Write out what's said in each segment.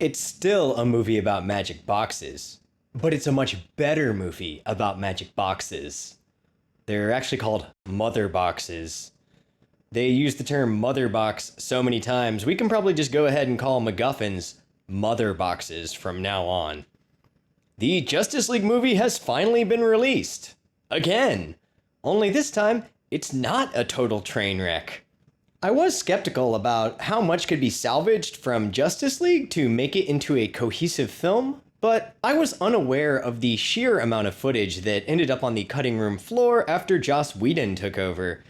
It's still a movie about magic boxes, but it's a much better movie about magic boxes. They're actually called mother boxes. They use the term mother box so many times, we can probably just go ahead and call MacGuffins mother boxes from now on. The Justice League movie has finally been released. Again. Only this time, it's not a total train wreck. I was skeptical about how much could be salvaged from Justice League to make it into a cohesive film, but I was unaware of the sheer amount of footage that ended up on the cutting room floor after Joss Whedon took over.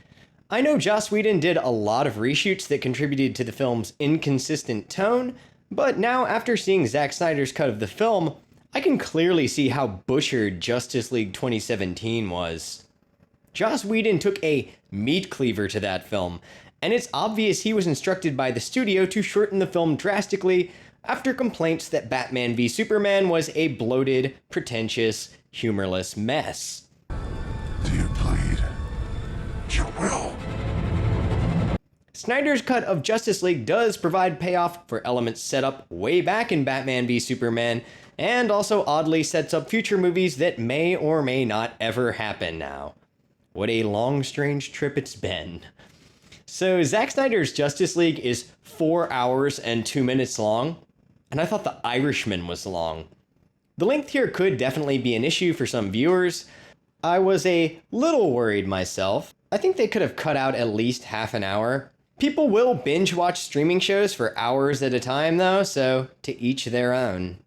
I know Joss Whedon did a lot of reshoots that contributed to the film's inconsistent tone, but now after seeing Zack Snyder's cut of the film, I can clearly see how butchered Justice League 2017 was. Joss Whedon took a meat cleaver to that film, and it's obvious he was instructed by the studio to shorten the film drastically after complaints that Batman v Superman was a bloated, pretentious, humorless mess. Do you plead? You will. Snyder's cut of Justice League does provide payoff for elements set up way back in Batman v Superman, and also oddly sets up future movies that may or may not ever happen now. What a long, strange trip it's been. So Zack Snyder's Justice League is 4 hours and 2 minutes long, and I thought The Irishman was long. The length here could definitely be an issue for some viewers. I was a little worried myself. I think they could have cut out at least half an hour. People will binge watch streaming shows for hours at a time though, so to each their own.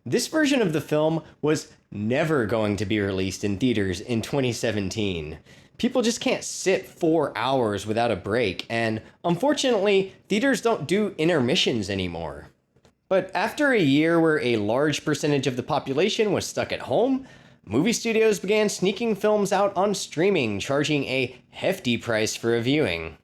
This version of the film was never going to be released in theaters in 2017. People just can't sit 4 hours without a break, and unfortunately, theaters don't do intermissions anymore. But after a year where a large percentage of the population was stuck at home, movie studios began sneaking films out on streaming, charging a hefty price for a viewing.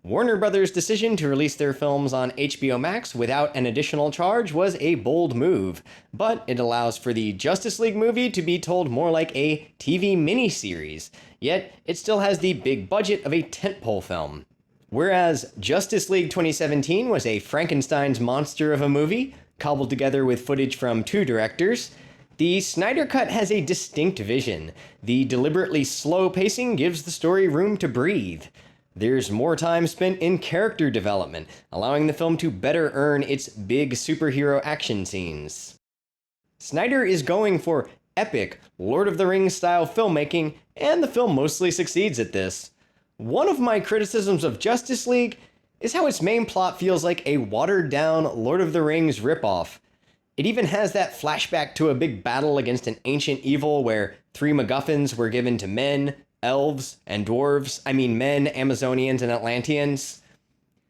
Warner Brothers' decision to release their films on HBO Max without an additional charge was a bold move, but it allows for the Justice League movie to be told more like a TV miniseries, yet it still has the big budget of a tentpole film. Whereas Justice League 2017 was a Frankenstein's monster of a movie, cobbled together with footage from 2 directors, the Snyder Cut has a distinct vision. The deliberately slow pacing gives the story room to breathe. There's more time spent in character development, allowing the film to better earn its big superhero action scenes. Snyder is going for epic Lord of the Rings style filmmaking, and the film mostly succeeds at this. One of my criticisms of Justice League is how its main plot feels like a watered down Lord of the Rings ripoff. It even has that flashback to a big battle against an ancient evil where 3 MacGuffins were given to men, elves, and dwarves. I mean men, Amazonians, and Atlanteans.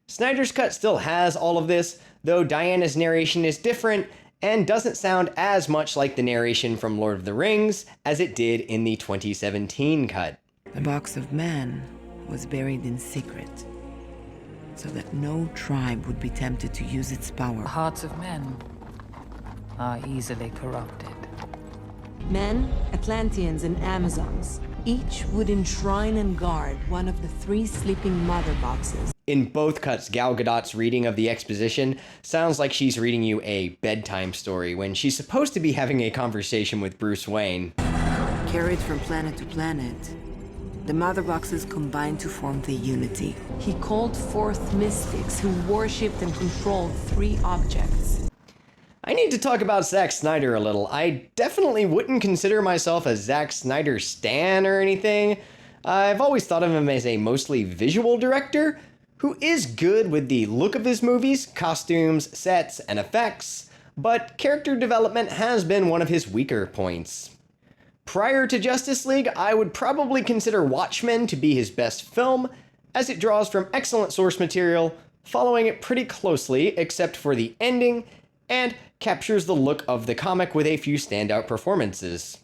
Snyder's Cut still has all of this, though Diana's narration is different and doesn't sound as much like the narration from Lord of the Rings as it did in the 2017 cut. The box of man was buried in secret, so that no tribe would be tempted to use its power. The hearts of men are easily corrupted. Men, Atlanteans, and Amazons each would enshrine and guard one of the 3 sleeping mother boxes. In both cuts, Gal Gadot's reading of the exposition sounds like she's reading you a bedtime story when she's supposed to be having a conversation with Bruce Wayne. Carried from planet to planet, the mother boxes combined to form the Unity. He called forth mystics who worshipped and controlled 3 objects. I need to talk about Zack Snyder a little. I definitely wouldn't consider myself a Zack Snyder stan or anything. I've always thought of him as a mostly visual director who is good with the look of his movies, costumes, sets, and effects, but character development has been one of his weaker points. Prior to Justice League, I would probably consider Watchmen to be his best film, as it draws from excellent source material, following it pretty closely except for the ending, and captures the look of the comic with a few standout performances.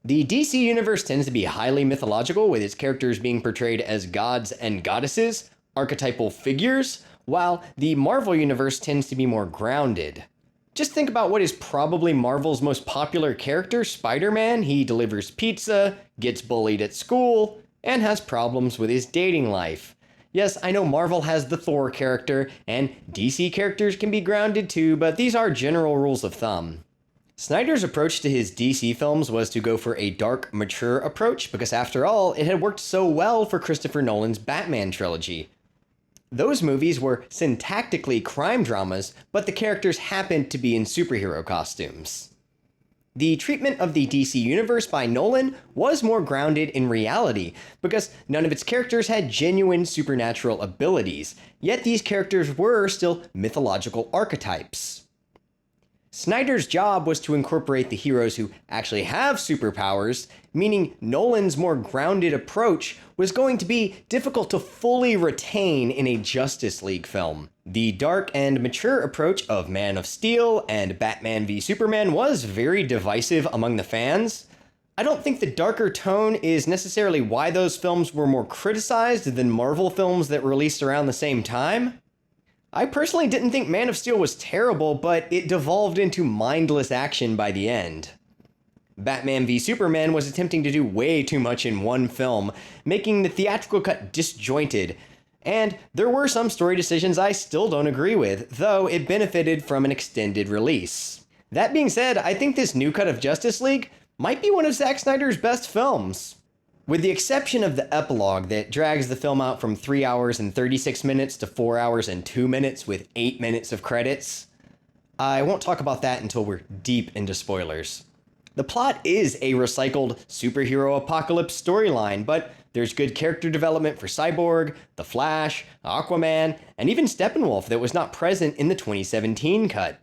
The DC universe tends to be highly mythological, with its characters being portrayed as gods and goddesses, archetypal figures, while the Marvel universe tends to be more grounded. Just think about what is probably Marvel's most popular character, Spider-Man. He delivers pizza, gets bullied at school, and has problems with his dating life. Yes, I know Marvel has the Thor character, and DC characters can be grounded too, but these are general rules of thumb. Snyder's approach to his DC films was to go for a dark, mature approach, because after all, it had worked so well for Christopher Nolan's Batman trilogy. Those movies were syntactically crime dramas, but the characters happened to be in superhero costumes. The treatment of the DC universe by Nolan was more grounded in reality, because none of its characters had genuine supernatural abilities, yet these characters were still mythological archetypes. Snyder's job was to incorporate the heroes who actually have superpowers, meaning Nolan's more grounded approach was going to be difficult to fully retain in a Justice League film. The dark and mature approach of Man of Steel and Batman v Superman was very divisive among the fans. I don't think the darker tone is necessarily why those films were more criticized than Marvel films that released around the same time. I personally didn't think Man of Steel was terrible, but it devolved into mindless action by the end. Batman v Superman was attempting to do way too much in one film, making the theatrical cut disjointed, and there were some story decisions I still don't agree with, though it benefited from an extended release. That being said, I think this new cut of Justice League might be one of Zack Snyder's best films. With the exception of the epilogue that drags the film out from 3 hours and 36 minutes to 4 hours and 2 minutes with 8 minutes of credits. I won't talk about that until we're deep into spoilers. The plot is a recycled superhero apocalypse storyline, but there's good character development for Cyborg, The Flash, Aquaman, and even Steppenwolf that was not present in the 2017 cut.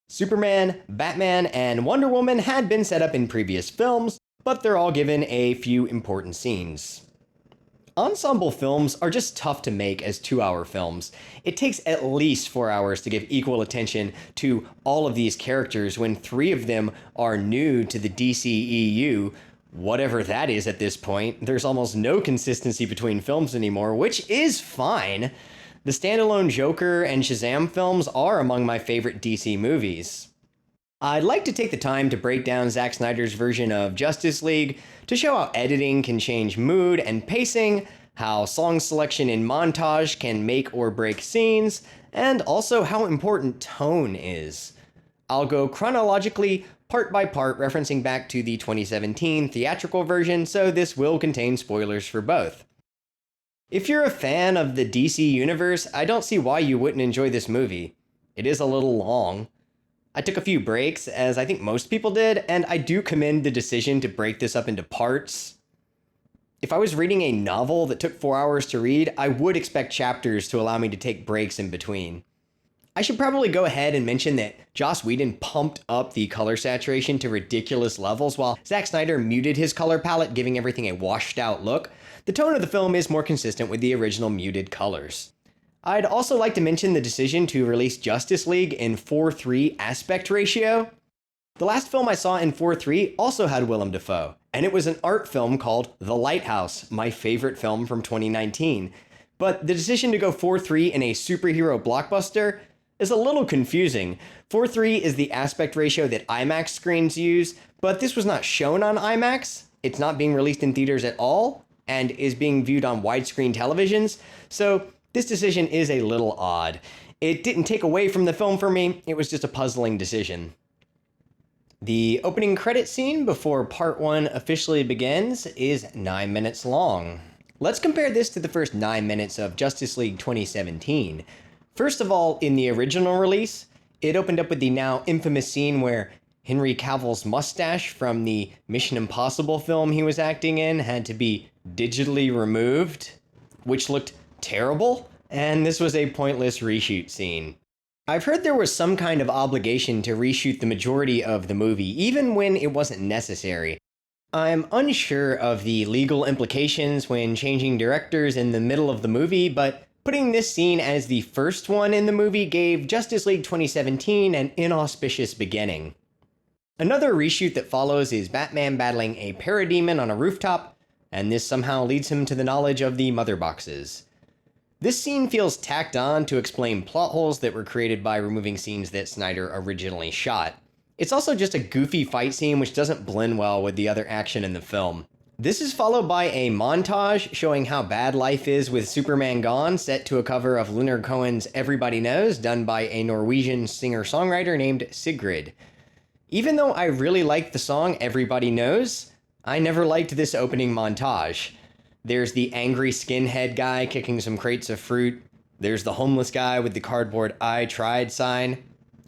Superman, Batman, and Wonder Woman had been set up in previous films, but they're all given a few important scenes. Ensemble films are just tough to make as 2-hour films. It takes at least 4 hours to give equal attention to all of these characters when 3 of them are new to the DCEU, whatever that is at this point. There's almost no consistency between films anymore, which is fine. The standalone Joker and Shazam films are among my favorite DC movies. I'd like to take the time to break down Zack Snyder's version of Justice League to show how editing can change mood and pacing, how song selection in montage can make or break scenes, and also how important tone is. I'll go chronologically, part by part, referencing back to the 2017 theatrical version, so this will contain spoilers for both. If you're a fan of the DC universe, I don't see why you wouldn't enjoy this movie. It is a little long. I took a few breaks, as I think most people did, and I do commend the decision to break this up into parts. If I was reading a novel that took 4 hours to read, I would expect chapters to allow me to take breaks in between. I should probably go ahead and mention that Joss Whedon pumped up the color saturation to ridiculous levels, while Zack Snyder muted his color palette, giving everything a washed out look. The tone of the film is more consistent with the original muted colors. I'd also like to mention the decision to release Justice League in 4:3 aspect ratio. The last film I saw in 4:3 also had Willem Dafoe, and it was an art film called The Lighthouse, my favorite film from 2019. But the decision to go 4:3 in a superhero blockbuster is a little confusing. 4:3 is the aspect ratio that IMAX screens use, but this was not shown on IMAX. It's not being released in theaters at all, and is being viewed on widescreen televisions, so this decision is a little odd. It didn't take away from the film for me, it was just a puzzling decision. The opening credit scene before part 1 officially begins is 9 minutes long. Let's compare this to the first 9 minutes of Justice League 2017. First of all, in the original release, it opened up with the now infamous scene where Henry Cavill's mustache from the Mission Impossible film he was acting in had to be digitally removed, which looked terrible, and this was a pointless reshoot scene. I've heard there was some kind of obligation to reshoot the majority of the movie, even when it wasn't necessary. I'm unsure of the legal implications when changing directors in the middle of the movie, but putting this scene as the first one in the movie gave Justice League 2017 an inauspicious beginning. Another reshoot that follows is Batman battling a parademon on a rooftop, and this somehow leads him to the knowledge of the mother boxes. This scene feels tacked on to explain plot holes that were created by removing scenes that Snyder originally shot. It's also just a goofy fight scene which doesn't blend well with the other action in the film. This is followed by a montage showing how bad life is with Superman gone, set to a cover of Leonard Cohen's Everybody Knows, done by a Norwegian singer-songwriter named Sigrid. Even though I really liked the song Everybody Knows, I never liked this opening montage. There's the angry skinhead guy kicking some crates of fruit. There's the homeless guy with the cardboard "I tried" sign.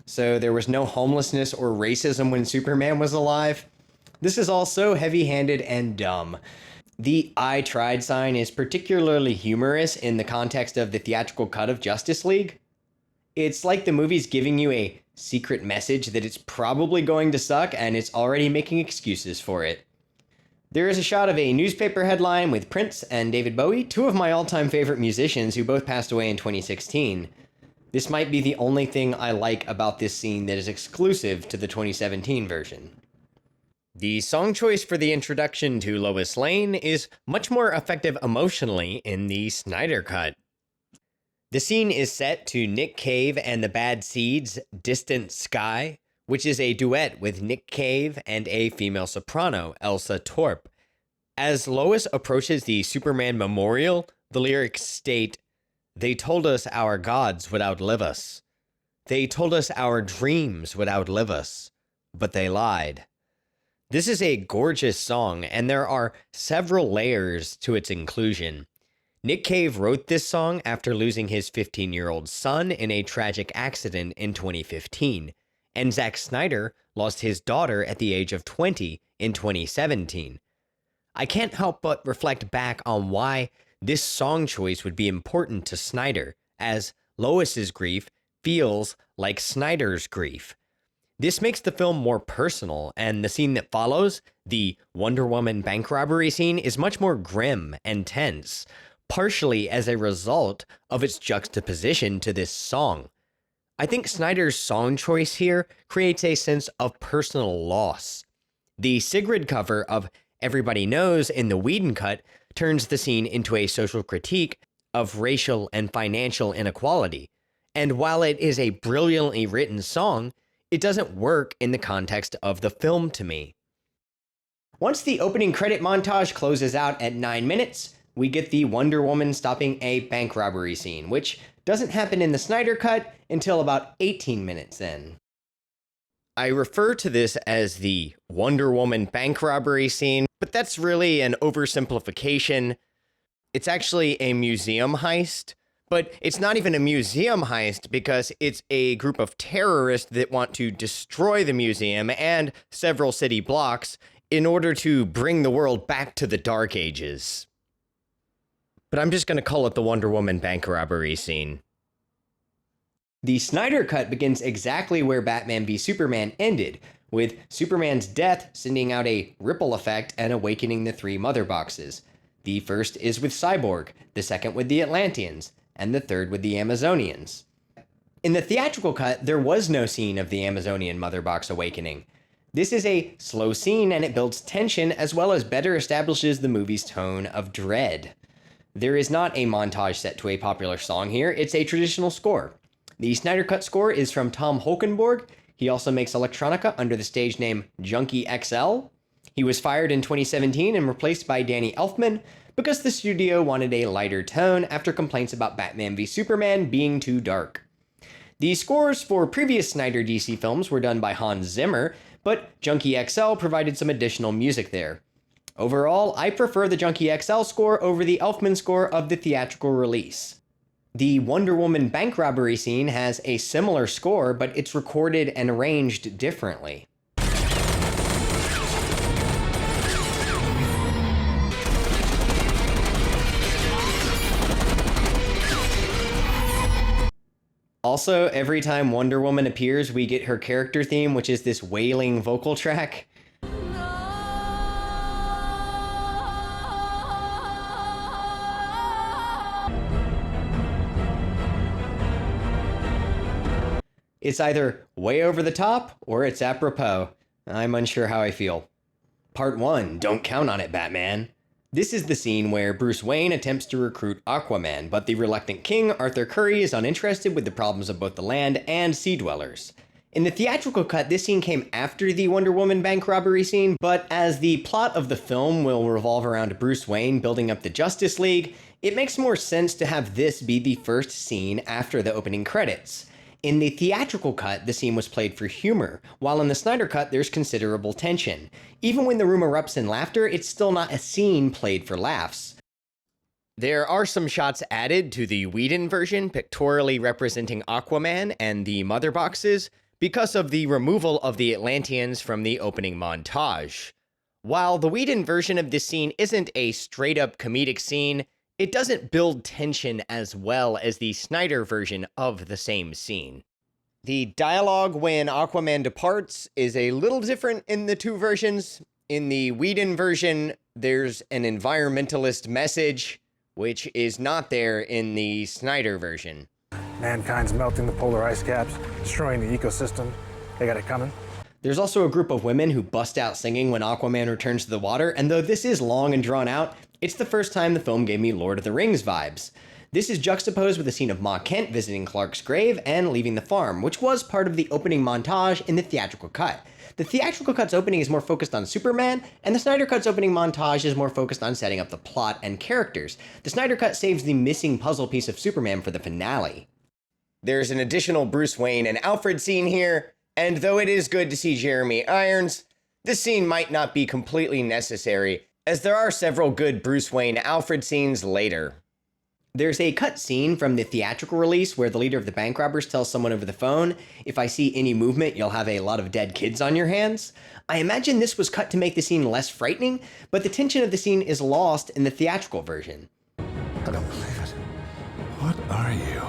So there was no homelessness or racism when Superman was alive. This is all so heavy-handed and dumb. The "I tried" sign is particularly humorous in the context of the theatrical cut of Josstice League. It's like the movie's giving you a secret message that it's probably going to suck and it's already making excuses for it. There is a shot of a newspaper headline with Prince and David Bowie, two of my all-time favorite musicians who both passed away in 2016. This might be the only thing I like about this scene that is exclusive to the 2017 version. The song choice for the introduction to Lois Lane is much more effective emotionally in the Snyder cut. The scene is set to Nick Cave and the Bad Seeds' Distant Sky, which is a duet with Nick Cave and a female soprano, Elsa Torp. As Lois approaches the Superman memorial, the lyrics state, "They told us our gods would outlive us. They told us our dreams would outlive us, but they lied." This is a gorgeous song, and there are several layers to its inclusion. Nick Cave wrote this song after losing his 15-year-old son in a tragic accident in 2015, and Zack Snyder lost his daughter at the age of 20 in 2017. I can't help but reflect back on why this song choice would be important to Snyder, as Lois's grief feels like Snyder's grief. This makes the film more personal, and the scene that follows, the Wonder Woman bank robbery scene, is much more grim and tense, partially as a result of its juxtaposition to this song. I think Snyder's song choice here creates a sense of personal loss. The Sigrid cover of Everybody Knows in the Whedon cut turns the scene into a social critique of racial and financial inequality, and while it is a brilliantly written song, it doesn't work in the context of the film to me. Once the opening credit montage closes out at 9 minutes, we get the Wonder Woman stopping a bank robbery scene, which doesn't happen in the Snyder cut until about 18 minutes in. I refer to this as the Wonder Woman bank robbery scene, but that's really an oversimplification. It's actually a museum heist, but it's not even a museum heist because it's a group of terrorists that want to destroy the museum and several city blocks in order to bring the world back to the Dark Ages. But I'm just going to call it the Wonder Woman bank robbery scene. The Snyder cut begins exactly where Batman v Superman ended, with Superman's death sending out a ripple effect and awakening the three mother boxes. The first is with Cyborg, the second with the Atlanteans, and the third with the Amazonians. In the theatrical cut, there was no scene of the Amazonian mother box awakening. This is a slow scene and it builds tension as well as better establishes the movie's tone of dread. There is not a montage set to a popular song here, it's a traditional score. The Snyder Cut score is from Tom Holkenborg. He also makes electronica under the stage name Junkie XL. He was fired in 2017 and replaced by Danny Elfman because the studio wanted a lighter tone after complaints about Batman v Superman being too dark. The scores for previous Snyder DC films were done by Hans Zimmer, but Junkie XL provided some additional music there. Overall, I prefer the Junkie XL score over the Elfman score of the theatrical release. The Wonder Woman bank robbery scene has a similar score, but it's recorded and arranged differently. Also, every time Wonder Woman appears, we get her character theme, which is this wailing vocal track. It's either way over the top, or it's apropos. I'm unsure how I feel. Part 1, Don't Count on It, Batman. This is the scene where Bruce Wayne attempts to recruit Aquaman, but the reluctant king, Arthur Curry, is uninterested with the problems of both the land and sea dwellers. In the theatrical cut, this scene came after the Wonder Woman bank robbery scene, but as the plot of the film will revolve around Bruce Wayne building up the Justice League, it makes more sense to have this be the first scene after the opening credits. In the theatrical cut, the scene was played for humor, while in the Snyder cut, there's considerable tension. Even when the room erupts in laughter, it's still not a scene played for laughs. There are some shots added to the Whedon version, pictorially representing Aquaman and the mother boxes, because of the removal of the Atlanteans from the opening montage. While the Whedon version of this scene isn't a straight-up comedic scene, it doesn't build tension as well as the Snyder version of the same scene. The dialogue when Aquaman departs is a little different in the two versions. In the Whedon version, there's an environmentalist message, which is not there in the Snyder version. Mankind's melting the polar ice caps, destroying the ecosystem. They got it coming. There's also a group of women who bust out singing when Aquaman returns to the water, and though this is long and drawn out, it's the first time the film gave me Lord of the Rings vibes. This is juxtaposed with a scene of Ma Kent visiting Clark's grave and leaving the farm, which was part of the opening montage in the theatrical cut. The theatrical cut's opening is more focused on Superman, and the Snyder cut's opening montage is more focused on setting up the plot and characters. The Snyder cut saves the missing puzzle piece of Superman for the finale. There's an additional Bruce Wayne and Alfred scene here, and though it is good to see Jeremy Irons, this scene might not be completely necessary, as there are several good Bruce Wayne-Alfred scenes later. There's a cut scene from the theatrical release where the leader of the bank robbers tells someone over the phone, "If I see any movement, you'll have a lot of dead kids on your hands." I imagine this was cut to make the scene less frightening, but the tension of the scene is lost in the theatrical version. I don't believe it. What are you?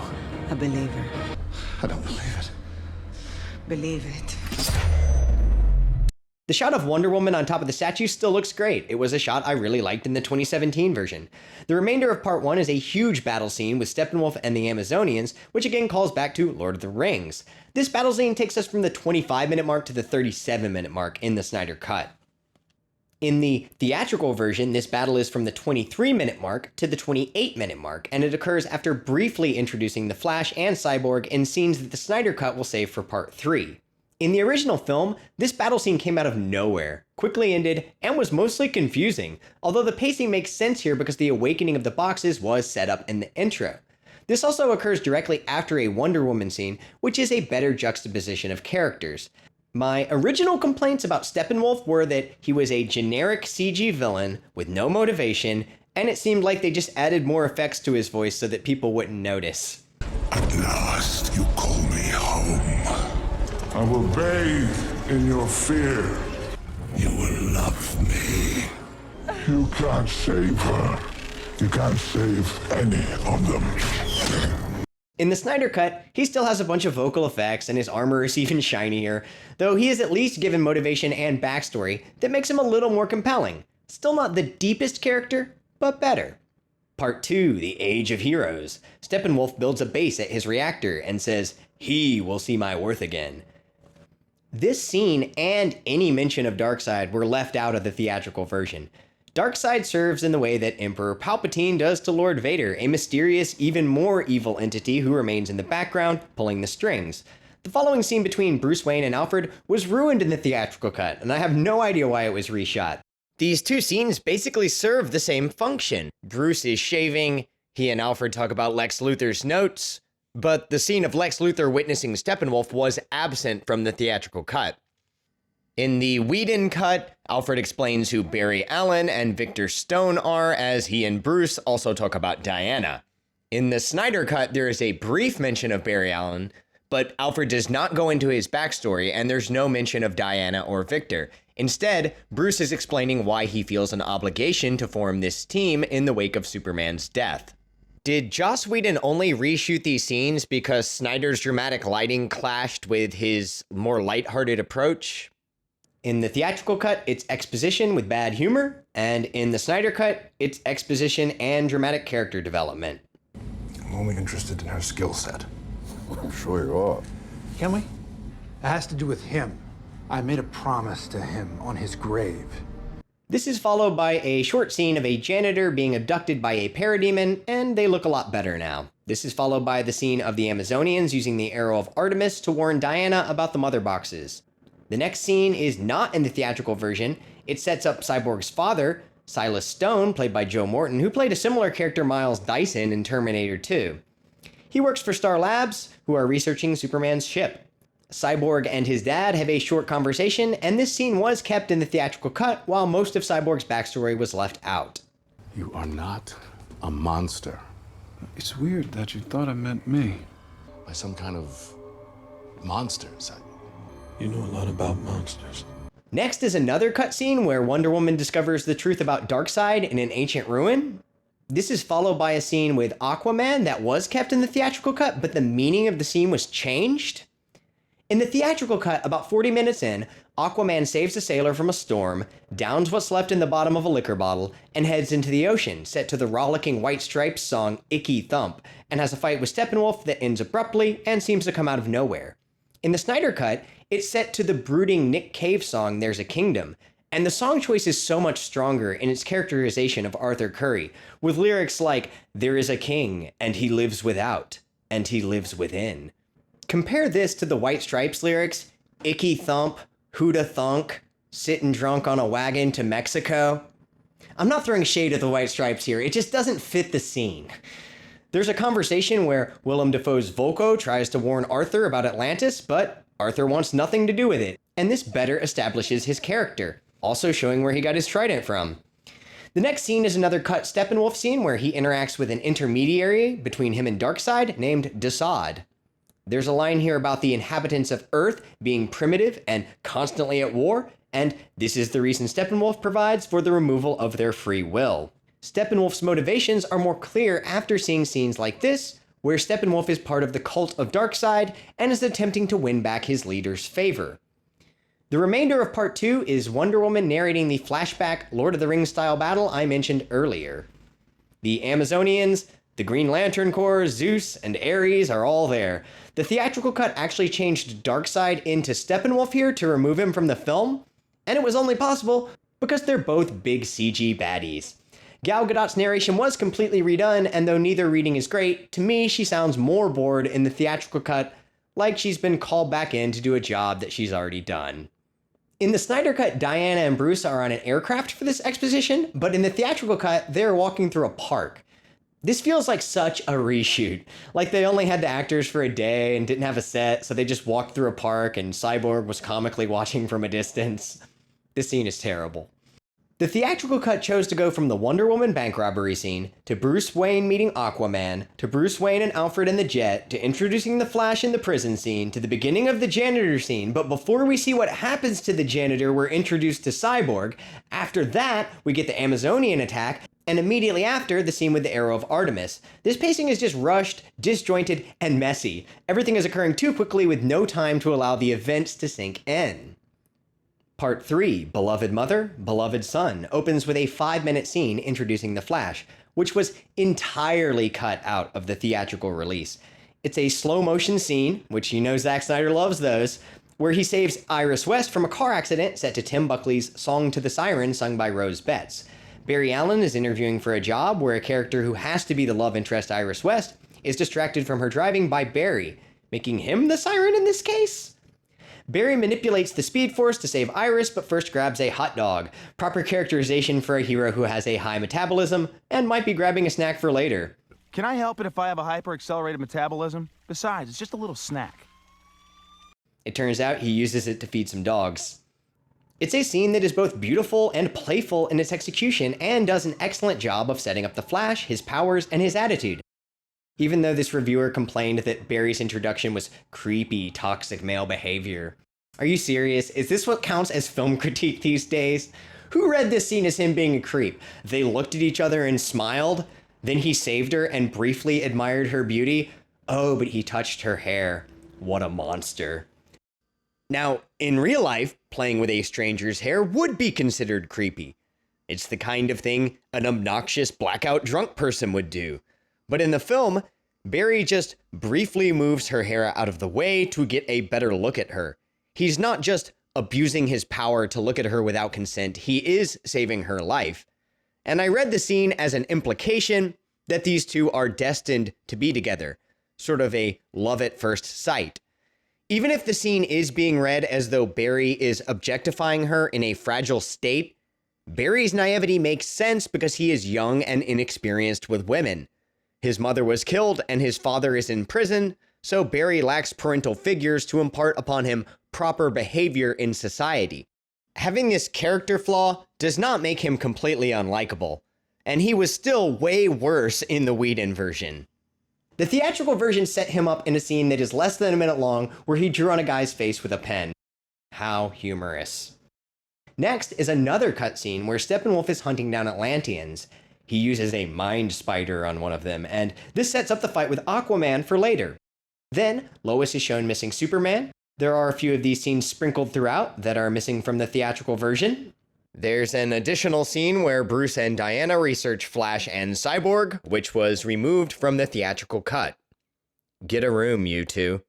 A believer. I don't believe it. Believe it. The shot of Wonder Woman on top of the statue still looks great. It was a shot I really liked in the 2017 version. The remainder of part 1 is a huge battle scene with Steppenwolf and the Amazonians, which again calls back to Lord of the Rings. This battle scene takes us from the 25-minute mark to the 37-minute mark in the Snyder cut. In the theatrical version, this battle is from the 23-minute mark to the 28-minute mark, and it occurs after briefly introducing the Flash and Cyborg in scenes that the Snyder cut will save for part 3. In the original film, this battle scene came out of nowhere, quickly ended, and was mostly confusing, although the pacing makes sense here because the awakening of the boxes was set up in the intro. This also occurs directly after a Wonder Woman scene, which is a better juxtaposition of characters. My original complaints about Steppenwolf were that he was a generic CG villain with no motivation, and it seemed like they just added more effects to his voice so that people wouldn't notice. At last, you call me home. I will bathe in your fear. You will love me. You can't save her. You can't save any of them. In the Snyder cut, he still has a bunch of vocal effects and his armor is even shinier, though he is at least given motivation and backstory that makes him a little more compelling. Still not the deepest character, but better. Part 2, The Age of Heroes. Steppenwolf builds a base at his reactor and says, "He will see my worth again." This scene and any mention of Darkseid were left out of the theatrical version. Darkseid serves in the way that Emperor Palpatine does to Lord Vader, a mysterious, even more evil entity who remains in the background, pulling the strings. The following scene between Bruce Wayne and Alfred was ruined in the theatrical cut, and I have no idea why it was reshot. These two scenes basically serve the same function. Bruce is shaving, he and Alfred talk about Lex Luthor's notes, but the scene of Lex Luthor witnessing Steppenwolf was absent from the theatrical cut. In the Whedon cut, Alfred explains who Barry Allen and Victor Stone are as he and Bruce also talk about Diana. In the Snyder cut, there is a brief mention of Barry Allen, but Alfred does not go into his backstory and there's no mention of Diana or Victor. Instead, Bruce is explaining why he feels an obligation to form this team in the wake of Superman's death. Did Joss Whedon only reshoot these scenes because Snyder's dramatic lighting clashed with his more lighthearted approach? In the theatrical cut, it's exposition with bad humor, and in the Snyder cut, it's exposition and dramatic character development. I'm only interested in her skill set. I'm sure you are. Can we? It has to do with him. I made a promise to him on his grave. This is followed by a short scene of a janitor being abducted by a parademon, and and they look a lot better now. This is followed by the scene of the Amazonians using the Arrow of Artemis to warn Diana about the mother boxes. The next scene is not in the theatrical version. It sets up Cyborg's father, Silas Stone, played by Joe Morton, who played a similar character, Miles Dyson, in Terminator 2. He works for Star Labs, who are researching Superman's ship. Cyborg and his dad have a short conversation, and this scene was kept in the theatrical cut, while most of Cyborg's backstory was left out. You are not a monster. It's weird that you thought I meant me. By some kind of monsters. You know a lot about monsters. Next is another cutscene where Wonder Woman discovers the truth about Darkseid in an ancient ruin. This is followed by a scene with Aquaman that was kept in the theatrical cut, but the meaning of the scene was changed. In the theatrical cut, about 40 minutes in, Aquaman saves a sailor from a storm, downs what's left in the bottom of a liquor bottle, and heads into the ocean, set to the rollicking White Stripes song Icky Thump, and has a fight with Steppenwolf that ends abruptly and seems to come out of nowhere. In the Snyder cut, it's set to the brooding Nick Cave song There's a Kingdom, and the song choice is so much stronger in its characterization of Arthur Curry, with lyrics like, "There is a king, and he lives without, and he lives within." Compare this to the White Stripes lyrics, "Icky Thump, Who'da Thunk, Sittin' Drunk on a Wagon to Mexico." I'm not throwing shade at the White Stripes here, it just doesn't fit the scene. There's a conversation where Willem Dafoe's Volko tries to warn Arthur about Atlantis, but Arthur wants nothing to do with it, and this better establishes his character, also showing where he got his trident from. The next scene is another cut Steppenwolf scene where he interacts with an intermediary between him and Darkseid named Desaad. There's a line here about the inhabitants of Earth being primitive and constantly at war, and this is the reason Steppenwolf provides for the removal of their free will. Steppenwolf's motivations are more clear after seeing scenes like this, where Steppenwolf is part of the cult of Darkseid and is attempting to win back his leader's favor. The remainder of Part 2 is Wonder Woman narrating the flashback Lord of the Rings style battle I mentioned earlier. The Amazonians, the Green Lantern Corps, Zeus, and Ares are all there. The theatrical cut actually changed Darkseid into Steppenwolf here to remove him from the film, and it was only possible because they're both big CG baddies. Gal Gadot's narration was completely redone, and though neither reading is great, to me she sounds more bored in the theatrical cut, like she's been called back in to do a job that she's already done. In the Snyder cut, Diana and Bruce are on an aircraft for this exposition, but in the theatrical cut, they're walking through a park. This feels like such a reshoot. Like they only had the actors for a day and didn't have a set, so they just walked through a park and Cyborg was comically watching from a distance. This scene is terrible. The theatrical cut chose to go from the Wonder Woman bank robbery scene, to Bruce Wayne meeting Aquaman, to Bruce Wayne and Alfred in the jet, to introducing the Flash in the prison scene, to the beginning of the janitor scene, but before we see what happens to the janitor, we're introduced to Cyborg. After that, we get the Amazonian attack, and immediately after, the scene with the Arrow of Artemis. This pacing is just rushed, disjointed, and messy. Everything is occurring too quickly with no time to allow the events to sink in. Part 3, Beloved Mother, Beloved Son, opens with a 5-minute scene introducing the Flash, which was entirely cut out of the theatrical release. It's a slow-motion scene, which you know Zack Snyder loves those, where he saves Iris West from a car accident set to Tim Buckley's Song to the Siren sung by Rose Betts. Barry Allen is interviewing for a job where a character who has to be the love interest Iris West is distracted from her driving by Barry, making him the siren in this case? Barry manipulates the Speed Force to save Iris, but first grabs a hot dog. Proper characterization for a hero who has a high metabolism and might be grabbing a snack for later. Can I help it if I have a hyper-accelerated metabolism? Besides, it's just a little snack. It turns out he uses it to feed some dogs. It's a scene that is both beautiful and playful in its execution and does an excellent job of setting up the Flash, his powers, and his attitude. Even though this reviewer complained that Barry's introduction was creepy, toxic male behavior. Are you serious? Is this what counts as film critique these days? Who read this scene as him being a creep? They looked at each other and smiled, then he saved her and briefly admired her beauty. Oh, but he touched her hair. What a monster. Now, in real life, playing with a stranger's hair would be considered creepy. It's the kind of thing an obnoxious blackout drunk person would do. But in the film, Barry just briefly moves her hair out of the way to get a better look at her. He's not just abusing his power to look at her without consent, he is saving her life. And I read the scene as an implication that these two are destined to be together, sort of a love at first sight. Even if the scene is being read as though Barry is objectifying her in a fragile state, Barry's naivety makes sense because he is young and inexperienced with women. His mother was killed and his father is in prison, so Barry lacks parental figures to impart upon him proper behavior in society. Having this character flaw does not make him completely unlikable, and he was still way worse in the Whedon version. The theatrical version set him up in a scene that is less than a minute long where he drew on a guy's face with a pen. How humorous. Next is another cutscene where Steppenwolf is hunting down Atlanteans. He uses a mind spider on one of them, and this sets up the fight with Aquaman for later. Then, Lois is shown missing Superman. There are a few of these scenes sprinkled throughout that are missing from the theatrical version. There's an additional scene where Bruce and Diana research Flash and Cyborg, which was removed from the theatrical cut. Get a room, you two.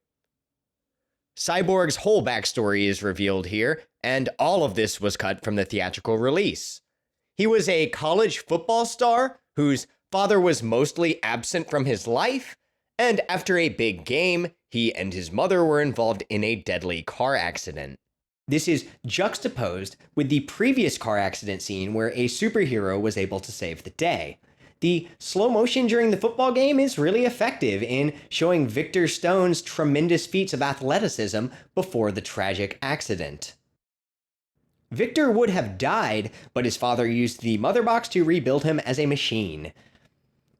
Cyborg's whole backstory is revealed here, and all of this was cut from the theatrical release. He was a college football star whose father was mostly absent from his life, and after a big game, he and his mother were involved in a deadly car accident. This is juxtaposed with the previous car accident scene where a superhero was able to save the day. The slow motion during the football game is really effective in showing Victor Stone's tremendous feats of athleticism before the tragic accident. Victor would have died, but his father used the mother box to rebuild him as a machine.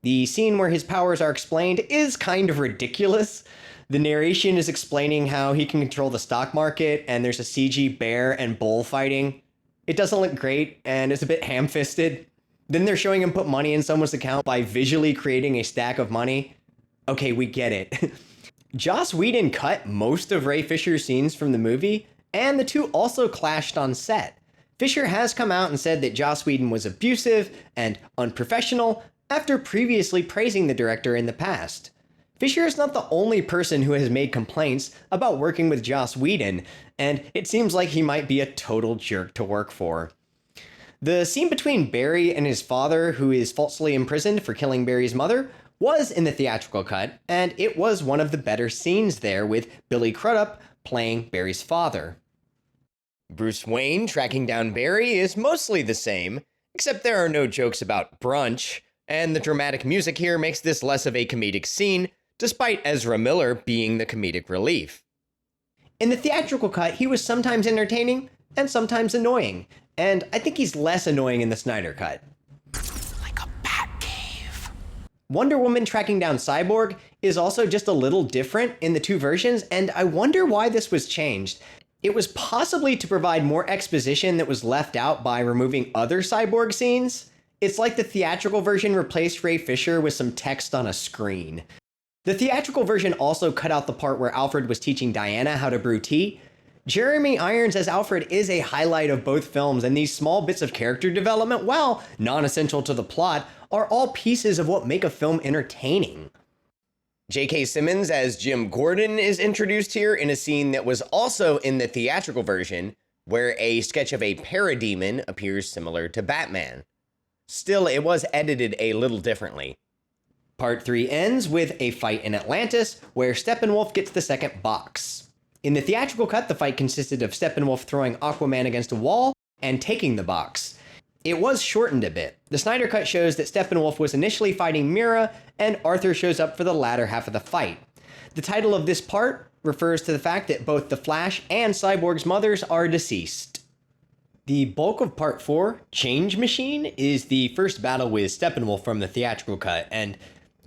The scene where his powers are explained is kind of ridiculous. The narration is explaining how he can control the stock market, and there's a CG bear and bull fighting. It doesn't look great, and it's a bit ham-fisted. Then they're showing him put money in someone's account by visually creating a stack of money. Okay, we get it. Joss Whedon cut most of Ray Fisher's scenes from the movie, and the two also clashed on set. Fisher has come out and said that Joss Whedon was abusive and unprofessional after previously praising the director in the past. Fisher is not the only person who has made complaints about working with Joss Whedon, and it seems like he might be a total jerk to work for. The scene between Barry and his father, who is falsely imprisoned for killing Barry's mother, was in the theatrical cut, and it was one of the better scenes there with Billy Crudup playing Barry's father. Bruce Wayne tracking down Barry is mostly the same, except there are no jokes about brunch, and the dramatic music here makes this less of a comedic scene, despite Ezra Miller being the comedic relief. In the theatrical cut, he was sometimes entertaining and sometimes annoying, and I think he's less annoying in the Snyder cut. Like a bat cave. Wonder Woman tracking down Cyborg is also just a little different in the two versions, and I wonder why this was changed. It was possibly to provide more exposition that was left out by removing other Cyborg scenes. It's like the theatrical version replaced Ray Fisher with some text on a screen. The theatrical version also cut out the part where Alfred was teaching Diana how to brew tea. Jeremy Irons as Alfred is a highlight of both films, and these small bits of character development, while non-essential to the plot, are all pieces of what make a film entertaining. J.K. Simmons as Jim Gordon is introduced here in a scene that was also in the theatrical version, where a sketch of a parademon appears similar to Batman. Still, it was edited a little differently. Part 3 ends with a fight in Atlantis, where Steppenwolf gets the second box. In the theatrical cut, the fight consisted of Steppenwolf throwing Aquaman against a wall and taking the box. It was shortened a bit. The Snyder cut shows that Steppenwolf was initially fighting Mira, and Arthur shows up for the latter half of the fight. The title of this part refers to the fact that both the Flash and Cyborg's mothers are deceased. The bulk of Part 4, Change Machine, is the first battle with Steppenwolf from the theatrical cut, and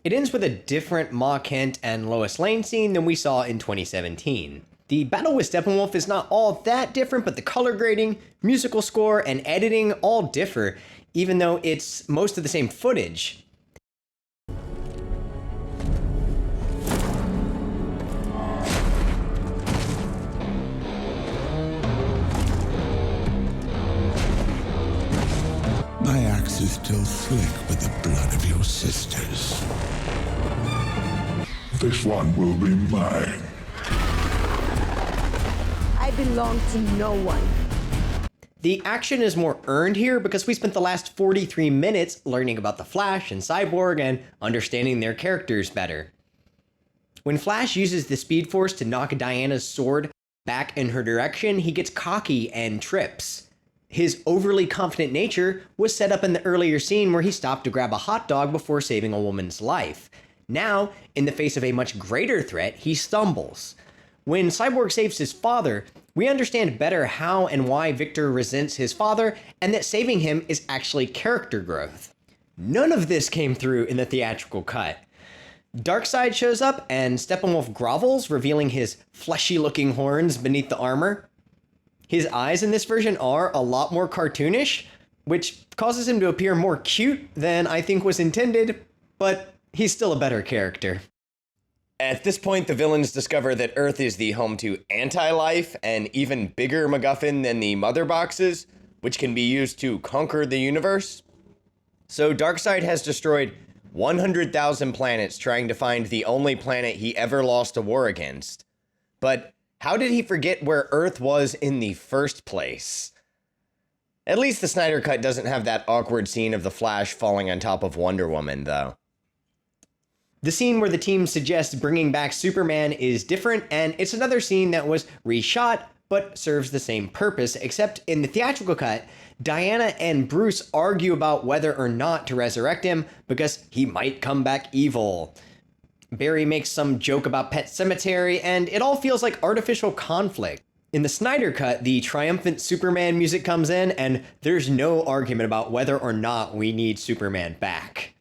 it ends with a different Ma Kent and Lois Lane scene than we saw in 2017. The battle with Steppenwolf is not all that different, but the color grading, musical score, and editing all differ, even though it's most of the same footage. My axe is still slick with the blood of your sisters. This one will be mine. I belong to no one. The action is more earned here because we spent the last 43 minutes learning about the Flash and Cyborg and understanding their characters better. When Flash uses the Speed Force to knock Diana's sword back in her direction, he gets cocky and trips. His overly confident nature was set up in the earlier scene where he stopped to grab a hot dog before saving a woman's life. Now, in the face of a much greater threat, he stumbles. When Cyborg saves his father, we understand better how and why Victor resents his father, and that saving him is actually character growth. None of this came through in the theatrical cut. Darkseid shows up and Steppenwolf grovels, revealing his fleshy-looking horns beneath the armor. His eyes in this version are a lot more cartoonish, which causes him to appear more cute than I think was intended, but he's still a better character. At this point, the villains discover that Earth is the home to anti-life, an even bigger MacGuffin than the Mother Boxes, which can be used to conquer the universe. So Darkseid has destroyed 100,000 planets trying to find the only planet he ever lost a war against. But how did he forget where Earth was in the first place? At least the Snyder Cut doesn't have that awkward scene of the Flash falling on top of Wonder Woman, though. The scene where the team suggests bringing back Superman is different, and it's another scene that was reshot, but serves the same purpose, except in the theatrical cut, Diana and Bruce argue about whether or not to resurrect him because he might come back evil. Barry makes some joke about Pet Sematary, and it all feels like artificial conflict. In the Snyder Cut, the triumphant Superman music comes in, and there's no argument about whether or not we need Superman back.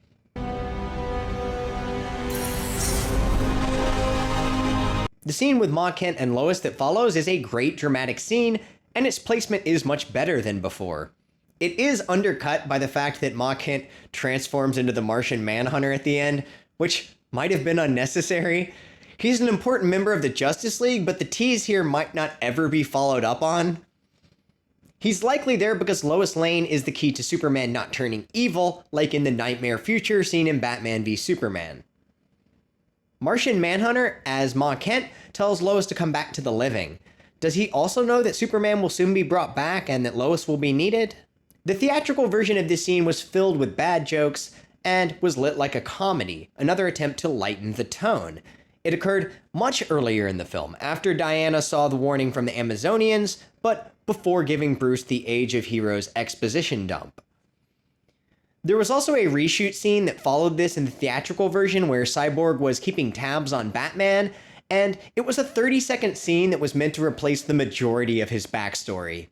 The scene with Ma Kent and Lois that follows is a great dramatic scene, and its placement is much better than before. It is undercut by the fact that Ma Kent transforms into the Martian Manhunter at the end, which might have been unnecessary. He's an important member of the Josstice League, but the tease here might not ever be followed up on. He's likely there because Lois Lane is the key to Superman not turning evil, like in the nightmare future seen in Batman v Superman. Martian Manhunter, as Ma Kent, tells Lois to come back to the living. Does he also know that Superman will soon be brought back and that Lois will be needed? The theatrical version of this scene was filled with bad jokes and was lit like a comedy, another attempt to lighten the tone. It occurred much earlier in the film, after Diana saw the warning from the Amazonians, but before giving Bruce the Age of Heroes exposition dump. There was also a reshoot scene that followed this in the theatrical version where Cyborg was keeping tabs on Batman, and it was a 30-second scene that was meant to replace the majority of his backstory.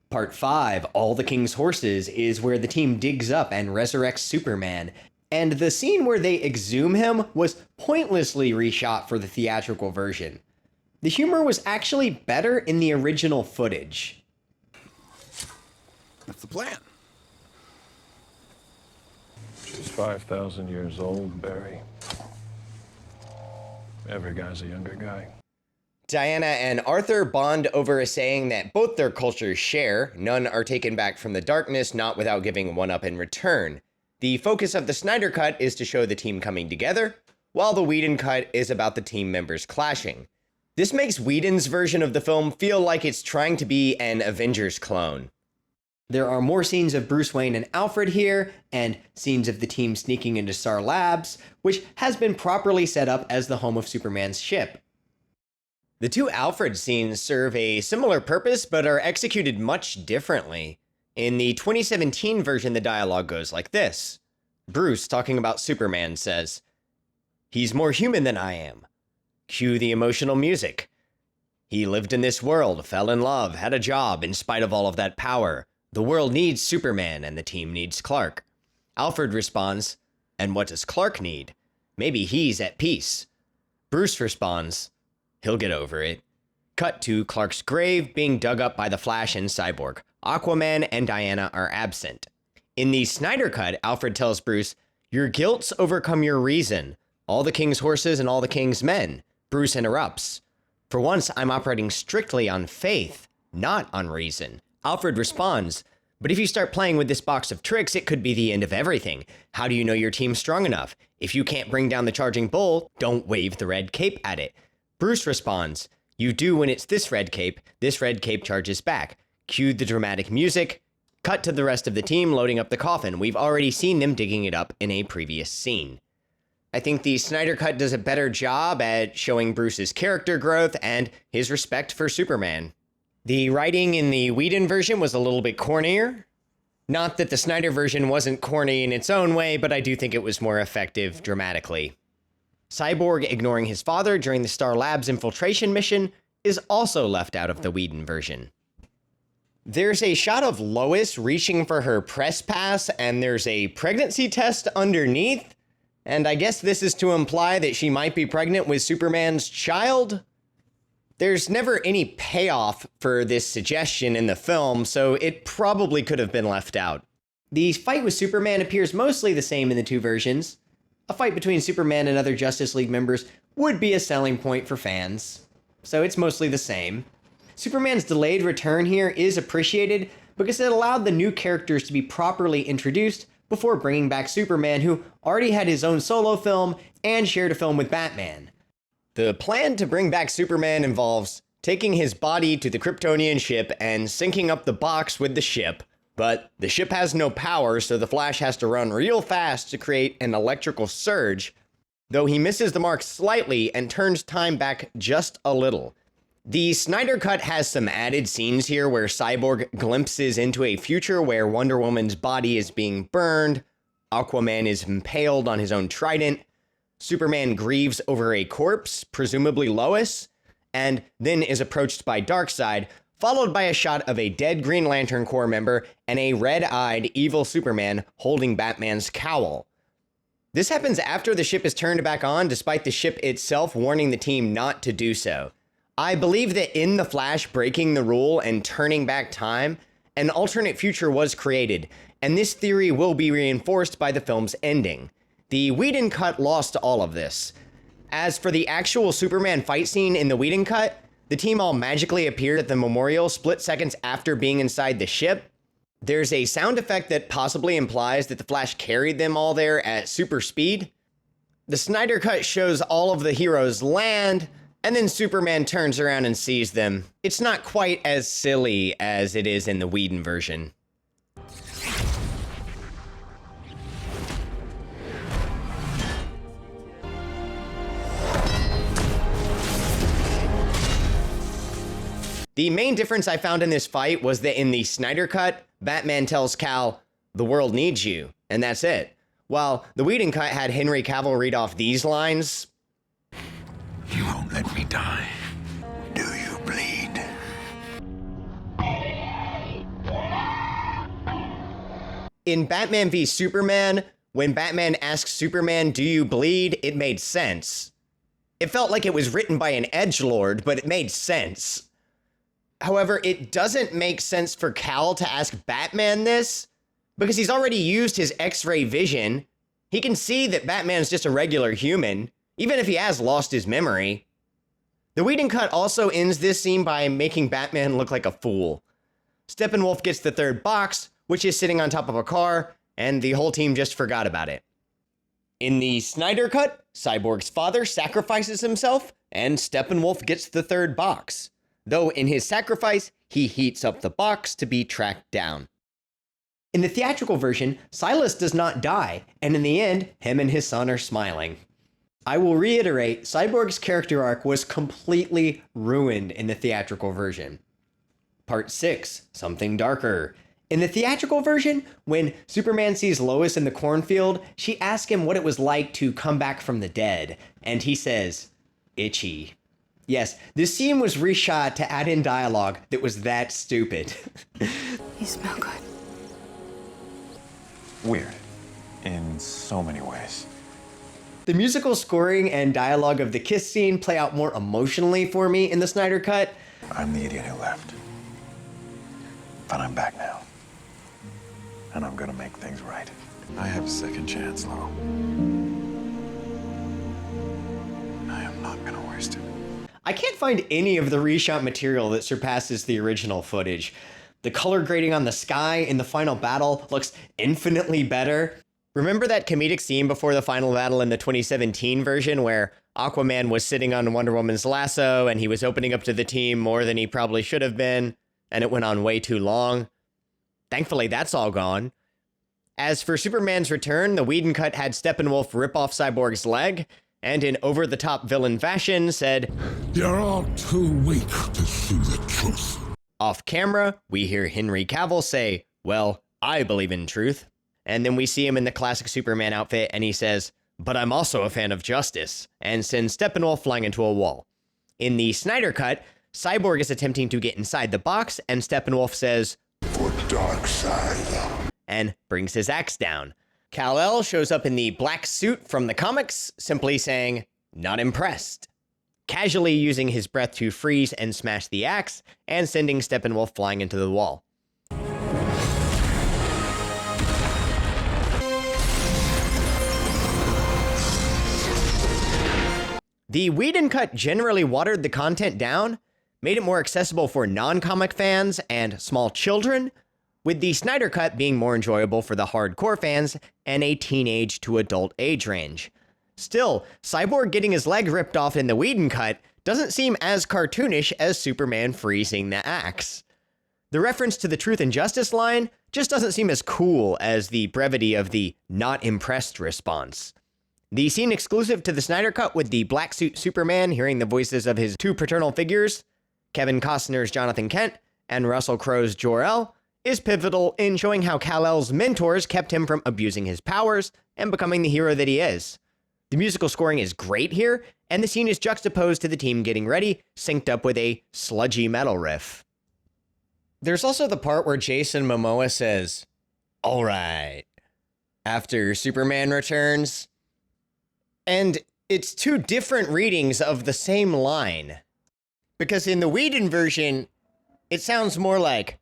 Part 5, All the King's Horses, is where the team digs up and resurrects Superman, and the scene where they exhume him was pointlessly reshot for the theatrical version. The humor was actually better in the original footage. That's the plan. She's 5,000 years old, Barry. Every guy's a younger guy. Diana and Arthur bond over a saying that both their cultures share: none are taken back from the darkness, not without giving one up in return. The focus of the Snyder Cut is to show the team coming together, while the Whedon Cut is about the team members clashing. This makes Whedon's version of the film feel like it's trying to be an Avengers clone. There are more scenes of Bruce Wayne and Alfred here, and scenes of the team sneaking into Star Labs, which has been properly set up as the home of Superman's ship. The two Alfred scenes serve a similar purpose, but are executed much differently. In the 2017 version, the dialogue goes like this. Bruce, talking about Superman, says, "He's more human than I am." Cue the emotional music. "He lived in this world, fell in love, had a job in spite of all of that power. The world needs Superman and the team needs Clark." Alfred responds, "And what does Clark need? Maybe he's at peace." Bruce responds, "He'll get over it." Cut to Clark's grave being dug up by the Flash and Cyborg. Aquaman and Diana are absent. In the Snyder Cut, Alfred tells Bruce, "Your guilt's overcome your reason. All the king's horses and all the king's men." Bruce interrupts, "For once, I'm operating strictly on faith, not on reason." Alfred responds, "But if you start playing with this box of tricks, it could be the end of everything. How do you know your team's strong enough? If you can't bring down the charging bull, don't wave the red cape at it." Bruce responds, "You do when it's this red cape charges back. Cue the dramatic music. Cut to the rest of the team loading up the coffin. We've already seen them digging it up in a previous scene. I think the Snyder Cut does a better job at showing Bruce's character growth and his respect for Superman. The writing in the Whedon version was a little bit cornier. Not that the Snyder version wasn't corny in its own way, but I do think it was more effective dramatically. Cyborg ignoring his father during the Star Labs infiltration mission is also left out of the Whedon version. There's a shot of Lois reaching for her press pass, and there's a pregnancy test underneath. And I guess this is to imply that she might be pregnant with Superman's child? There's never any payoff for this suggestion in the film, so it probably could have been left out. The fight with Superman appears mostly the same in the two versions. A fight between Superman and other Justice League members would be a selling point for fans, so it's mostly the same. Superman's delayed return here is appreciated because it allowed the new characters to be properly introduced before bringing back Superman, who already had his own solo film and shared a film with Batman. The plan to bring back Superman involves taking his body to the Kryptonian ship and syncing up the box with the ship, but the ship has no power, so the Flash has to run real fast to create an electrical surge, though he misses the mark slightly and turns time back just a little. The Snyder Cut has some added scenes here where Cyborg glimpses into a future where Wonder Woman's body is being burned, Aquaman is impaled on his own trident, Superman grieves over a corpse, presumably Lois, and then is approached by Darkseid, followed by a shot of a dead Green Lantern Corps member and a red-eyed evil Superman holding Batman's cowl. This happens after the ship is turned back on, despite the ship itself warning the team not to do so. I believe that in the Flash breaking the rule and turning back time, an alternate future was created, and this theory will be reinforced by the film's ending. The Whedon Cut lost all of this. As for the actual Superman fight scene in the Whedon Cut, the team all magically appeared at the memorial split seconds after being inside the ship. There's a sound effect that possibly implies that the Flash carried them all there at super speed. The Snyder Cut shows all of the heroes land, and then Superman turns around and sees them. It's not quite as silly as it is in the Whedon version. The main difference I found in this fight was that in the Snyder Cut, Batman tells Cal, "The world needs you," and that's it. While the Whedon Cut had Henry Cavill read off these lines, You won't let me die. Do you bleed? in Batman v Superman, when Batman asks Superman, "Do you bleed?" it made sense. It felt like it was written by an edgelord, but it made sense. However, it doesn't make sense for Cal to ask Batman this, because he's already used his X-ray vision. He can see that Batman's just a regular human, even if he has lost his memory. The Whedon Cut also ends this scene by making Batman look like a fool. Steppenwolf gets the third box, which is sitting on top of a car, and the whole team just forgot about it. In the Snyder Cut, Cyborg's father sacrifices himself, and Steppenwolf gets the third box. Though in his sacrifice, he heats up the box to be tracked down. In the theatrical version, Silas does not die, and in the end, him and his son are smiling. I will reiterate, Cyborg's character arc was completely ruined in the theatrical version. Part 6, Something Darker. In the theatrical version, when Superman sees Lois in the cornfield, she asks him what it was like to come back from the dead, and he says, "Itchy." Yes, this scene was reshot to add in dialogue that was that stupid. You smell good. Weird. In so many ways. The musical scoring and dialogue of the kiss scene play out more emotionally for me in the Snyder Cut. I'm the idiot who left. But I'm back now. And I'm gonna make things right. I have a second chance, Lo. I am not gonna waste it. I can't find any of the reshot material that surpasses the original footage. The color grading on the sky in the final battle looks infinitely better. Remember that comedic scene before the final battle in the 2017 version where Aquaman was sitting on Wonder Woman's lasso and he was opening up to the team more than he probably should have been? and it went on way too long. Thankfully, that's all gone. As for Superman's return, the Whedon cut had Steppenwolf rip off Cyborg's leg, and in over-the-top villain fashion said, "You're all too weak to see the truth." Off camera, we hear Henry Cavill say, "Well, I believe in truth." And then we see him in the classic Superman outfit, and he says, "But I'm also a fan of justice," and sends Steppenwolf flying into a wall. In the Snyder cut, Cyborg is attempting to get inside the box, and Steppenwolf says, "For Darkseid," and brings his axe down. Kal-El shows up in the black suit from the comics, simply saying, "Not impressed," casually using his breath to freeze and smash the axe, and sending Steppenwolf flying into the wall. The Whedon cut generally watered the content down, made it more accessible for non-comic fans and small children, with the Snyder cut being more enjoyable for the hardcore fans and a teenage to adult age range. Still, Cyborg getting his leg ripped off in the Whedon cut doesn't seem as cartoonish as Superman freezing the axe. The reference to the truth and justice line just doesn't seem as cool as the brevity of the "not impressed" response. The scene exclusive to the Snyder cut with the black suit Superman hearing the voices of his two paternal figures, Kevin Costner's Jonathan Kent and Russell Crowe's Jor-El, is pivotal in showing how Kal-El's mentors kept him from abusing his powers and becoming the hero that he is. The musical scoring is great here, and the scene is juxtaposed to the team getting ready, synced up with a sludgy metal riff. There's also the part where Jason Momoa says, "All right," after Superman returns. And it's two different readings of the same line. Because in the Whedon version, it sounds more like,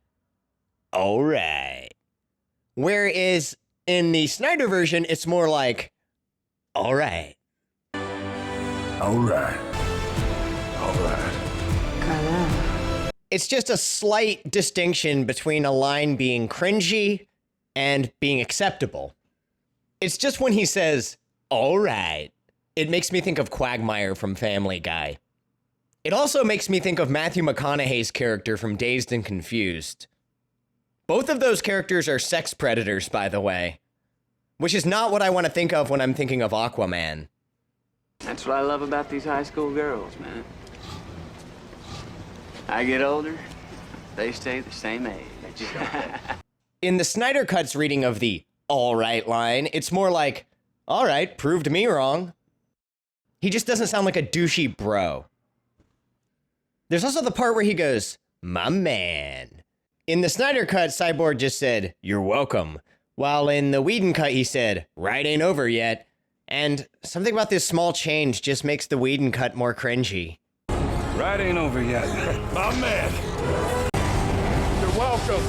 "All right." Whereas in the Snyder version, it's more like, "All right." All right. All right. It's just a slight distinction between a line being cringy and being acceptable. It's just when he says, "All right," it makes me think of Quagmire from Family Guy. It also makes me think of Matthew McConaughey's character from Dazed and Confused. Both of those characters are sex predators, by the way, which is not what I want to think of when I'm thinking of Aquaman. That's what I love about these high school girls, man. I get older, they stay the same age. In the Snyder Cut's reading of the "all right" line, it's more like, "All right, proved me wrong." He just doesn't sound like a douchey bro. There's also the part where he goes, "My man." In the Snyder Cut, Cyborg just said, "You're welcome," while in the Whedon cut he said, "Ride ain't over yet." And something about this small change just makes the Whedon cut more cringy. Ride ain't over yet. My man. You're welcome.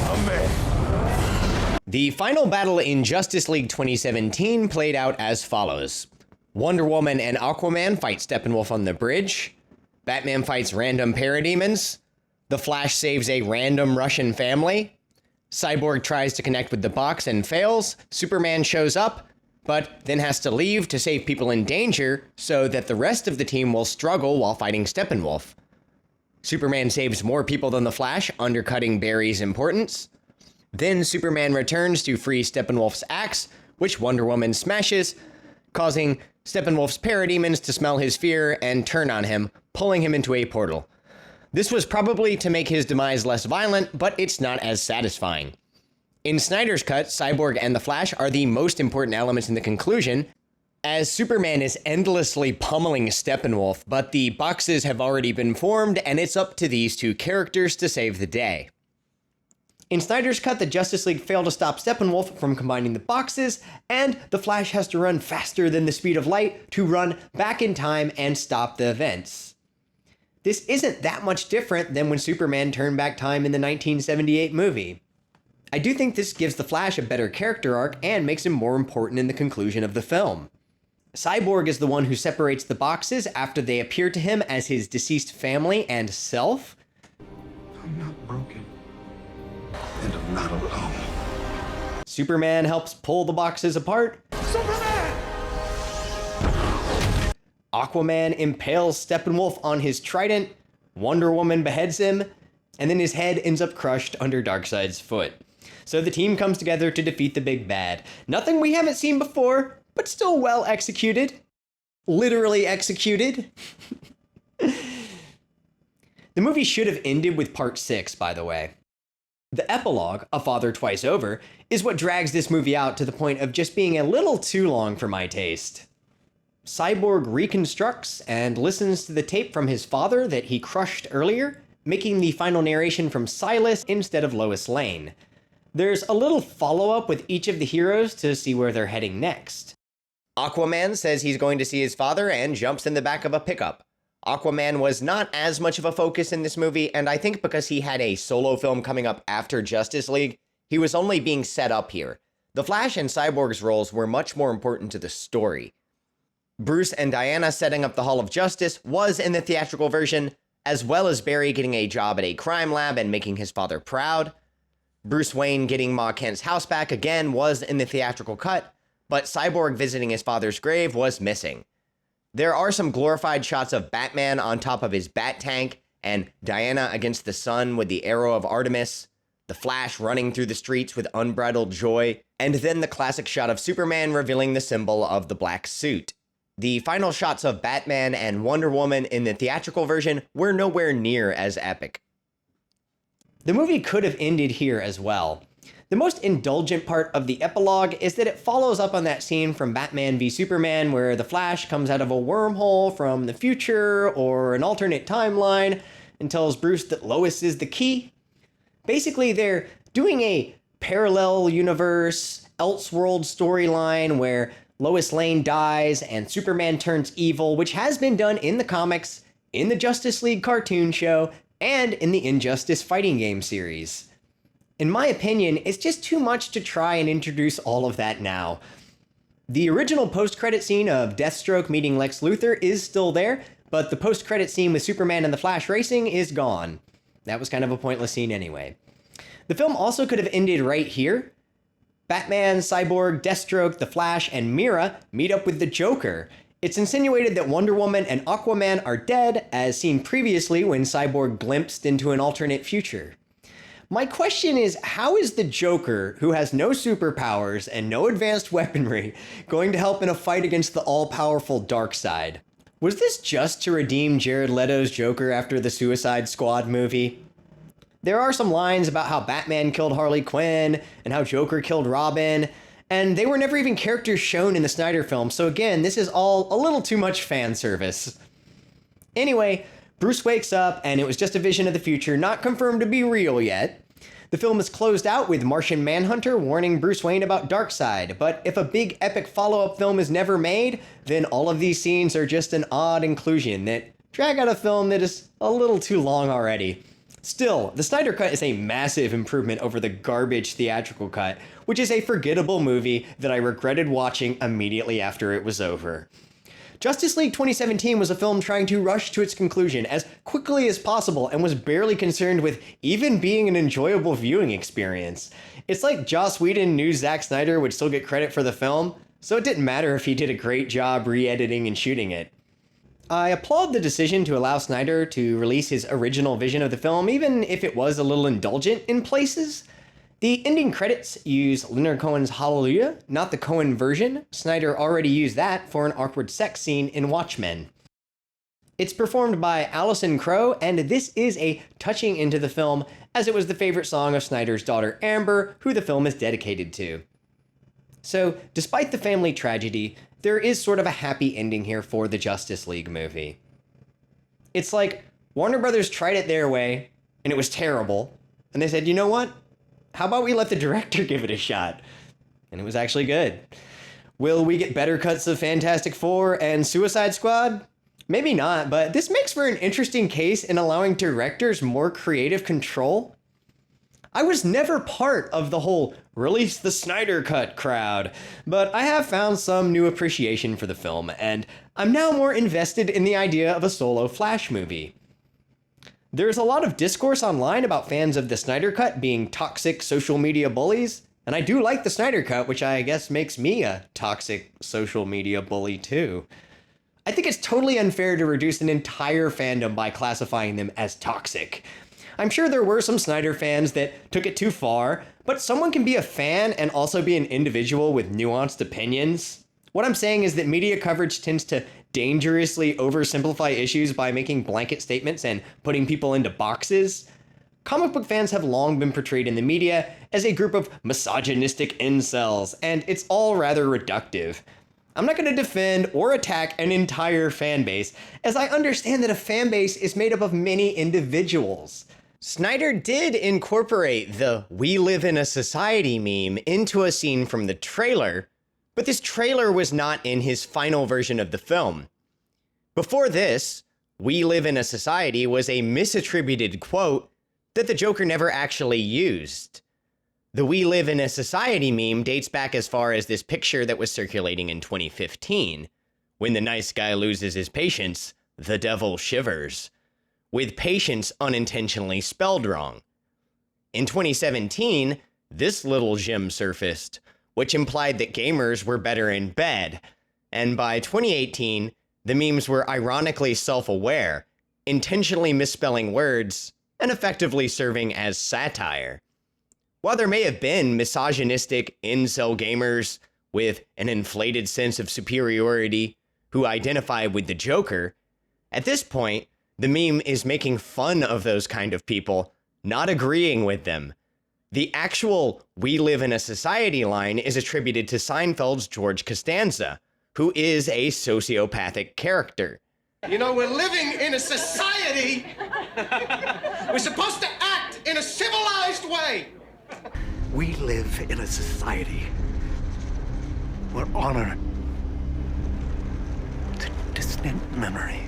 My man. The final battle in Justice League 2017 played out as follows. Wonder Woman and Aquaman fight Steppenwolf on the bridge. Batman fights random parademons. The Flash saves a random Russian family. Cyborg tries to connect with the box and fails. Superman shows up, but then has to leave to save people in danger so that the rest of the team will struggle while fighting Steppenwolf. Superman saves more people than the Flash, undercutting Barry's importance. Then Superman returns to free Steppenwolf's axe, which Wonder Woman smashes, causing Steppenwolf's parademons to smell his fear and turn on him, pulling him into a portal. This was probably to make his demise less violent, but it's not as satisfying. In Snyder's cut, Cyborg and the Flash are the most important elements in the conclusion, as Superman is endlessly pummeling Steppenwolf, but the boxes have already been formed, and it's up to these two characters to save the day. In Snyder's cut, the Justice League fail to stop Steppenwolf from combining the boxes, and the Flash has to run faster than the speed of light to run back in time and stop the events. This isn't that much different than when Superman turned back time in the 1978 movie. I do think this gives the Flash a better character arc and makes him more important in the conclusion of the film. Cyborg is the one who separates the boxes after they appear to him as his deceased family and self. I'm not broken. And I'm not alone. Superman helps pull the boxes apart. Superman! Aquaman impales Steppenwolf on his trident. Wonder Woman beheads him. and then his head ends up crushed under Darkseid's foot. So the team comes together to defeat the big bad. Nothing we haven't seen before, but still well executed. Literally executed. The movie should have ended with part 6, by the way. The epilogue, A Father Twice Over, is what drags this movie out to the point of just being a little too long for my taste. Cyborg reconstructs and listens to the tape from his father that he crushed earlier, making the final narration from Silas instead of Lois Lane. There's a little follow-up with each of the heroes to see where they're heading next. Aquaman says he's going to see his father and jumps in the back of a pickup. Aquaman was not as much of a focus in this movie, and I think because he had a solo film coming up after Josstice League, he was only being set up here. The Flash and Cyborg's roles were much more important to the story. Bruce and Diana setting up the Hall of Justice was in the theatrical version, as well as Barry getting a job at a crime lab and making his father proud. Bruce Wayne getting Ma Kent's house back again was in the theatrical cut, but Cyborg visiting his father's grave was missing. There are some glorified shots of Batman on top of his bat tank, and Diana against the sun with the arrow of Artemis, the Flash running through the streets with unbridled joy, and then the classic shot of Superman revealing the symbol of the black suit. The final shots of Batman and Wonder Woman in the theatrical version were nowhere near as epic. The movie could have ended here as well. The most indulgent part of the epilogue is that it follows up on that scene from Batman v Superman where the Flash comes out of a wormhole from the future or an alternate timeline and tells Bruce that Lois is the key. Basically, they're doing a parallel universe, Elseworld storyline where Lois Lane dies and Superman turns evil, which has been done in the comics, in the Justice League cartoon show, and in the Injustice fighting game series. In my opinion, it's just too much to try and introduce all of that now. The original post-credit scene of Deathstroke meeting Lex Luthor is still there, but the post-credit scene with Superman and the Flash racing is gone. That was kind of a pointless scene anyway. The film also could have ended right here. Batman, Cyborg, Deathstroke, the Flash, and Mira meet up with the Joker. It's insinuated that Wonder Woman and Aquaman are dead, as seen previously when Cyborg glimpsed into an alternate future. My question is, how is the Joker, who has no superpowers and no advanced weaponry, going to help in a fight against the all-powerful Darkseid? Was this just to redeem Jared Leto's Joker after the Suicide Squad movie? There are some lines about how Batman killed Harley Quinn and how Joker killed Robin, and they were never even characters shown in the Snyder film, so again, this is all a little too much fan service. Anyway, Bruce wakes up and it was just a vision of the future, not confirmed to be real yet. The film is closed out with Martian Manhunter warning Bruce Wayne about Darkseid, but if a big epic follow-up film is never made, then all of these scenes are just an odd inclusion that drag out a film that is a little too long already. Still, the Snyder Cut is a massive improvement over the garbage theatrical cut, which is a forgettable movie that I regretted watching immediately after it was over. Justice League 2017 was a film trying to rush to its conclusion as quickly as possible and was barely concerned with even being an enjoyable viewing experience. It's like Joss Whedon knew Zack Snyder would still get credit for the film, so it didn't matter if he did a great job re-editing and shooting it. I applaud the decision to allow Snyder to release his original vision of the film, even if it was a little indulgent in places. The ending credits use Leonard Cohen's Hallelujah, not the Cohen version. Snyder already used that for an awkward sex scene in Watchmen. It's performed by Alison Crowe, and this is a touching into the film, as it was the favorite song of Snyder's daughter Amber, who the film is dedicated to. So, despite the family tragedy, there is sort of a happy ending here for the Justice League movie. It's like Warner Brothers tried it their way, and it was terrible, and they said, you know what? How about we let the director give it a shot? And it was actually good. Will we get better cuts of Fantastic Four and Suicide Squad? Maybe not, but this makes for an interesting case in allowing directors more creative control. I was never part of the whole release the Snyder Cut crowd, but I have found some new appreciation for the film, and I'm now more invested in the idea of a solo Flash movie. There's a lot of discourse online about fans of the Snyder Cut being toxic social media bullies, and I do like the Snyder Cut, which I guess makes me a toxic social media bully too. I think it's totally unfair to reduce an entire fandom by classifying them as toxic. I'm sure there were some Snyder fans that took it too far, but someone can be a fan and also be an individual with nuanced opinions. What I'm saying is that media coverage tends to dangerously oversimplify issues by making blanket statements and putting people into boxes. Comic book fans have long been portrayed in the media as a group of misogynistic incels, and it's all rather reductive. I'm not going to defend or attack an entire fan base, as I understand that a fan base is made up of many individuals. Snyder did incorporate the "we live in a society" meme into a scene from the trailer, but this trailer was not in his final version of the film. Before this, "we live in a society" was a misattributed quote that the Joker never actually used. The "we live in a society" meme dates back as far as this picture that was circulating in 2015. When the nice guy loses his patience, the devil shivers, with patience unintentionally spelled wrong. In 2017, this little gem surfaced, which implied that gamers were better in bed, and by 2018, the memes were ironically self-aware, intentionally misspelling words, and effectively serving as satire. While there may have been misogynistic incel gamers with an inflated sense of superiority who identify with the Joker, at this point, the meme is making fun of those kind of people, not agreeing with them. The actual "we live in a society" line is attributed to Seinfeld's George Costanza, who is a sociopathic character. You know, we're living in a society. We're supposed to act in a civilized way. We live in a society where honor is a distant memory.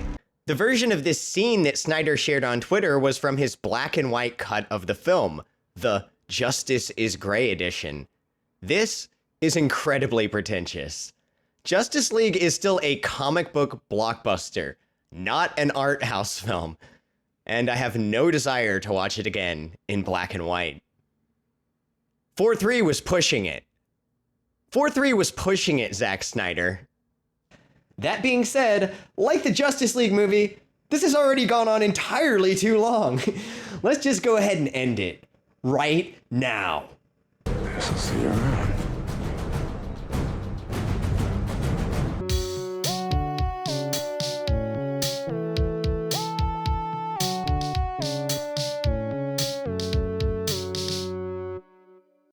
The version of this scene that Snyder shared on Twitter was from his black and white cut of the film, the Justice is Gray edition. This is incredibly pretentious. Justice League is still a comic book blockbuster, not an art house film, and I have no desire to watch it again in black and white. 4-3 was pushing it. 4-3 was pushing it, Zack Snyder. That being said, like the Justice League movie, this has already gone on entirely too long. Let's just go ahead and end it. Right now. This is the end.